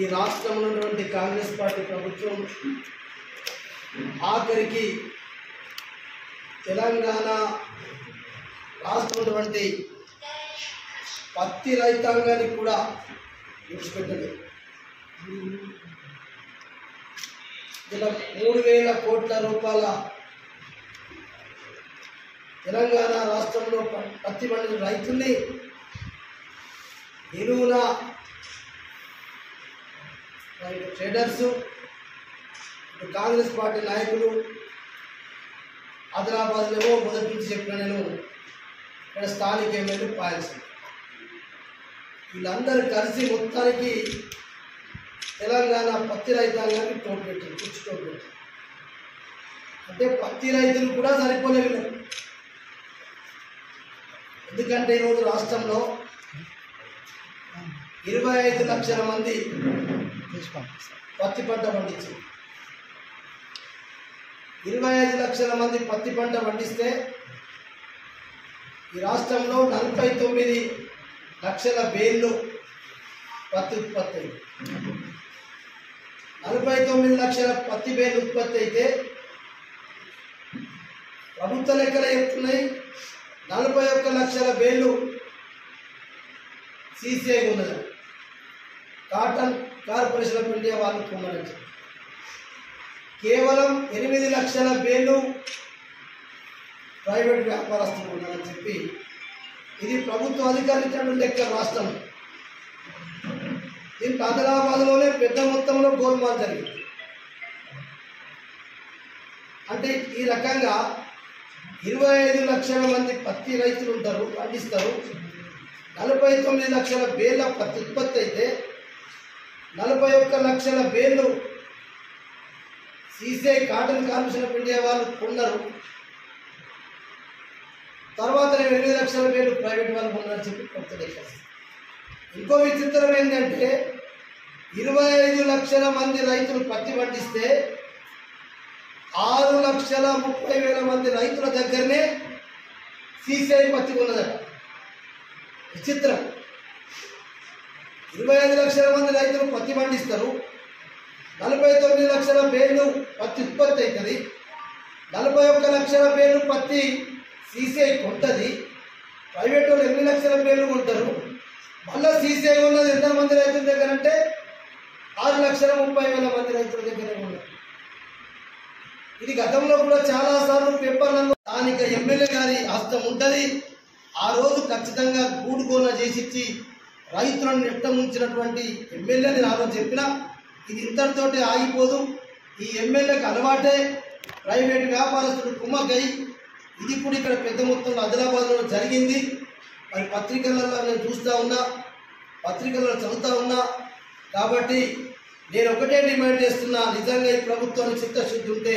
ఈ రాష్ట్రంలో ఉన్నటువంటి కాంగ్రెస్ పార్టీ ప్రభుత్వం ఆఖరికి తెలంగాణ రాష్ట్రంలోని పత్తి రైతాంగానికి కూడా విడిచిపెట్టలేదు. ఇలా 3,000 కోట్ల రూపాయల తెలంగాణ రాష్ట్రంలో పత్తి పండిన రైతుల్ని నిలువున ట్రేడర్స్, కాంగ్రెస్ పార్టీ నాయకులు ఆదిలాబాద్లో మొదటి నుంచి చెప్పిన నేను ఇక్కడ స్థానిక ఎమ్మెల్యే పాయసం వీళ్ళందరూ కలిసి మొత్తానికి తెలంగాణ పత్తి రైతాంగానికి తోడు పెట్టారు, తోడు పెట్టారు. అంటే పత్తి రైతులు కూడా సరిపోలేదు. ఎందుకంటే ఈరోజు రాష్ట్రంలో 25 లక్షల మంది పత్తి పంట పండించారు. 25 లక్షల మంది పత్తి పంట పండిస్తే ఈ రాష్ట్రంలో 49 లక్షల బేళ్ళు పత్తి ఉత్పత్తి అయింది. 49 లక్షల పత్తి బేళ్ళు ఉత్పత్తి అయితే ప్రభుత్వ లెక్కలు చెప్తున్నాయి 41 లక్షల బేళ్ళు CCI ఉన్నది, కాటన్ కార్పొరేషన్ ఆఫ్ ఇండియా వాళ్ళు కొన్నారని. కేవలం 8 లక్షల బేళ్ళు ప్రైవేట్ వ్యాపారస్తులు ఉన్నారని చెప్పి ఇది ప్రభుత్వ అధికారిక లెక్క రాష్ట్రం. దీనికి ఆదిలాబాద్లోనే పెద్ద మొత్తంలో గోల్మాల్ జరిగింది. అంటే ఈ రకంగా 25 లక్షల మంది పత్తి రైతులు ఉంటారు, పండిస్తారు. 49 లక్షల బేళ్ళ పత్తి ఉత్పత్తి అయితే 41 లక్షల బేళ్ళు CCI cotton corporation of India వాళ్ళు కొన్నారు. తర్వాత 8 లక్షల బేళ్ళు ప్రైవేట్ వాళ్ళు కొన్నారని చెప్పి కొత్త లెక్క. ఇంకో విచిత్రం ఏంటంటే 25 లక్షల మంది రైతులు పత్తి పండిస్తే 6,30,000 మంది రైతుల దగ్గరనే CCI పత్తి ఉన్నదట. విచిత్రం. 25 లక్షల మంది రైతులు పత్తి పండిస్తారు, 49 లక్షల బేళ్ళు పత్తి ఉత్పత్తి అవుతుంది, 41 లక్షల బేళ్ళు పత్తి CCI కొంటుంది, ప్రైవేట్ వాళ్ళు 8 లక్షల బేళ్ళు కొంటారు. మళ్ళీ CCI ఉన్నది ఎంతమంది రైతుల దగ్గర అంటే 6,30,000 మంది రైతుల దగ్గర ఉన్నారు. ఇది గతంలో కూడా చాలాసార్లు పేపర్లలో స్థానిక ఎమ్మెల్యే గారి హస్తం ఉంటుంది. ఆ రోజు ఖచ్చితంగా గూడుగోన చేసిచ్చి రైతులను నెట్టముంచినటువంటి ఎమ్మెల్యేని ఆ రోజు చెప్పినా ఇది ఇంతటితోటి ఆగిపోదు. ఈ ఎమ్మెల్యేకి అలవాటే ప్రైవేట్ వ్యాపారస్తులు కుమ్మకై ఇది ఇప్పుడు ఇక్కడ పెద్ద మొత్తంలో ఆదిలాబాద్లో జరిగింది. మరి పత్రికలలో నేను చూస్తూ ఉన్నా, పత్రికలలో చదువుతూ ఉన్నా. కాబట్టి నేను ఒకటే డిమాండ్ చేస్తున్నా, నిజంగా ఈ ప్రభుత్వానికి చిత్తశుద్ధి ఉంటే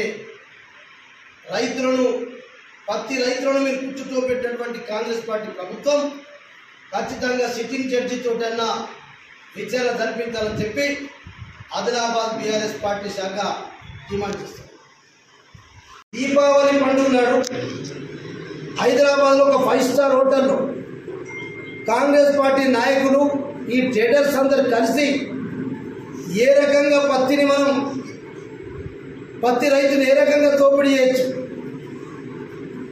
పత్తి రైతులను మీరు కూర్చుతో పెట్టినటువంటి కాంగ్రెస్ పార్టీ ప్రభుత్వం ఖచ్చితంగా సిట్టింగ్ జడ్జితోటన్నా విచారణ జరిపించాలని చెప్పి ఆదిలాబాద్ BRS పార్టీ శాఖ డిమాండ్ చేస్తారు. దీపావళి పండుగ నాడు హైదరాబాద్లో ఒక 5 స్టార్ హోటల్లో కాంగ్రెస్ పార్టీ నాయకులు ఈ ట్రేడర్స్ అందరు కలిసి ఏ రకంగా పత్తి రైతుని ఏ రకంగా దోపిడీ చేయొచ్చు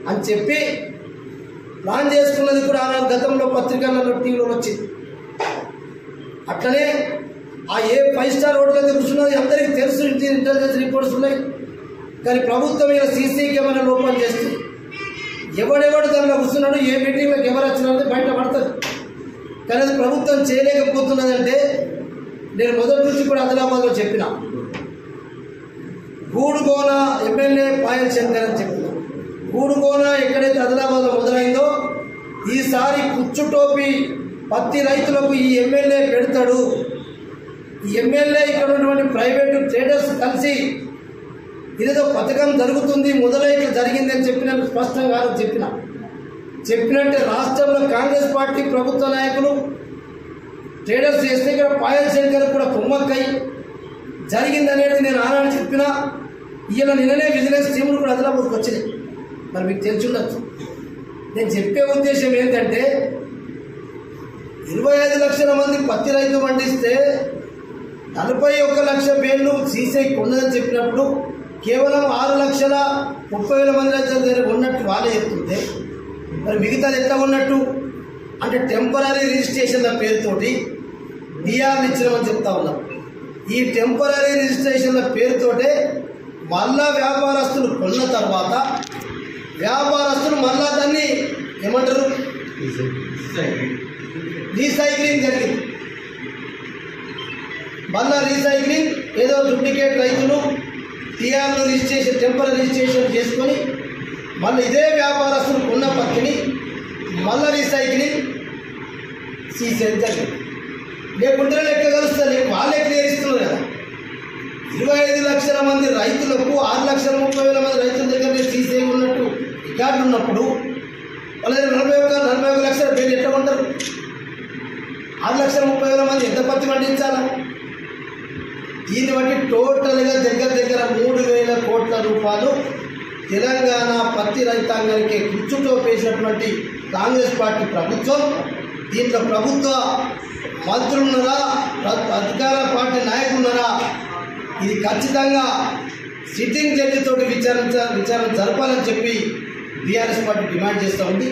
అని చెప్పి ప్లాన్ చేసుకున్నది కూడా ఆనాడు గతంలో పత్రికలలో టీవీలో వచ్చింది. అట్లనే ఆ ఏ 5 స్టార్ హోటల్ అయితే కూర్చున్నది అందరికీ తెలుసు, ఇంటెలిజెన్స్ రిపోర్ట్స్ ఉన్నాయి. కానీ ప్రభుత్వం ఇలా CC కెమెరా ఓపెన్ చేస్తుంది. ఎవడెవడు దానిలో కూర్చున్నాడు, ఏ మీటింగ్లోకి ఎవరు వచ్చినది బయట పడుతుంది. కానీ అది ప్రభుత్వం చేయలేకపోతున్నదంటే నేను మొదటి నుంచి కూడా ఆదిలాబాద్లో చెప్పిన గూడుగోన ఎమ్మెల్యే పాయల్ శంకర్ అని చెప్పిన గూడుగోన ఎక్కడైతే ఆదిలాబాద్లో మొదలైందో ఈసారి కుచ్చుటోపి పత్తి రైతులకు ఈ ఎమ్మెల్యే పెడతాడు. ఈ ఎమ్మెల్యే ఇక్కడ ఉన్నటువంటి ప్రైవేటు ట్రేడర్స్ కలిసి ఇదేదో పథకం జరుగుతుంది మొదలైతే జరిగింది అని చెప్పినట్టు స్పష్టంగా చెప్పినట్టే రాష్ట్రంలో కాంగ్రెస్ పార్టీ ప్రభుత్వ నాయకులు ట్రేడర్స్ చేస్తే ఇక్కడ పాయల్ శంకర్ కూడా కుమ్మక్కై జరిగిందనేది నేను ఆనాడు చెప్పినా. ఇలా నిన్ననే విజిలెన్స్ టీములు కూడా ఆదిలాబాద్కి వచ్చినాయి. మరి మీకు తెలిసి ఉండొచ్చు. నేను చెప్పే ఉద్దేశం ఏంటంటే 25 లక్షల మంది పత్తి రైతు పండిస్తే 41 లక్ష బెయిల్ సీసీఐకి ఉన్నదని చెప్పినప్పుడు కేవలం 6,30,000 మంది దగ్గర ఉన్నట్టు వాళ్ళే చెప్తుంటే మరి మిగతాది ఎట్లా ఉన్నట్టు అంటే టెంపరీ రిజిస్ట్రేషన్ల పేరుతోటి డిఆర్లు ఇచ్చినామని చెప్తా ఉన్నాం. ఈ టెంపరీ రిజిస్ట్రేషన్ల పేరుతోటే మళ్ళా వ్యాపారస్తులు కొన్న తర్వాత వ్యాపారస్తులు మళ్ళా దాన్ని ఏమంటారు రీసైక్లింగ్ జరిగింది. మళ్ళా రీసైక్లింగ్ ఏదో డూప్లికేట్ రైతులు టీఆర్లు రిజిస్ట్రేషన్ టెంపరీ రిజిస్ట్రేషన్ చేసుకొని మళ్ళీ ఇదే వ్యాపారస్తులు కొన్న పత్తిని మళ్ళీ రీసైక్లింగ్ సీసేది జరిగింది. లేకుంటే లెక్క కలుస్తుంది, వాళ్ళే క్లియర్ ఇస్తున్నారు కదా. 25 లక్షల మంది రైతులకు 6,30,000 మంది రైతుల దగ్గర సీసీ ఉన్నట్టు రికార్డు ఉన్నప్పుడు వాళ్ళ దగ్గర 41 లక్షల బెయిల్ ఎట్లా ఉంటారు? 6,30,000 మంది ఎంత పత్తి పండించాలా? దీన్ని బట్టి టోటల్గా దగ్గర 3,000 కోట్ల రూపాయలు తెలంగాణ పత్తి రైతాంగానికి కుచ్చుటోపేసినటువంటి కాంగ్రెస్ పార్టీ ప్రభుత్వం. దీంట్లో ప్రభుత్వ మంత్రులున్నారా, అధికార పార్టీ నాయకులున్నారా? ఇది ఖచ్చితంగా సిట్టింగ్ జడ్జితోటి విచారణ జరపాలని చెప్పి బీఆర్ఎస్ పార్టీ డిమాండ్ చేస్తూ ఉంది.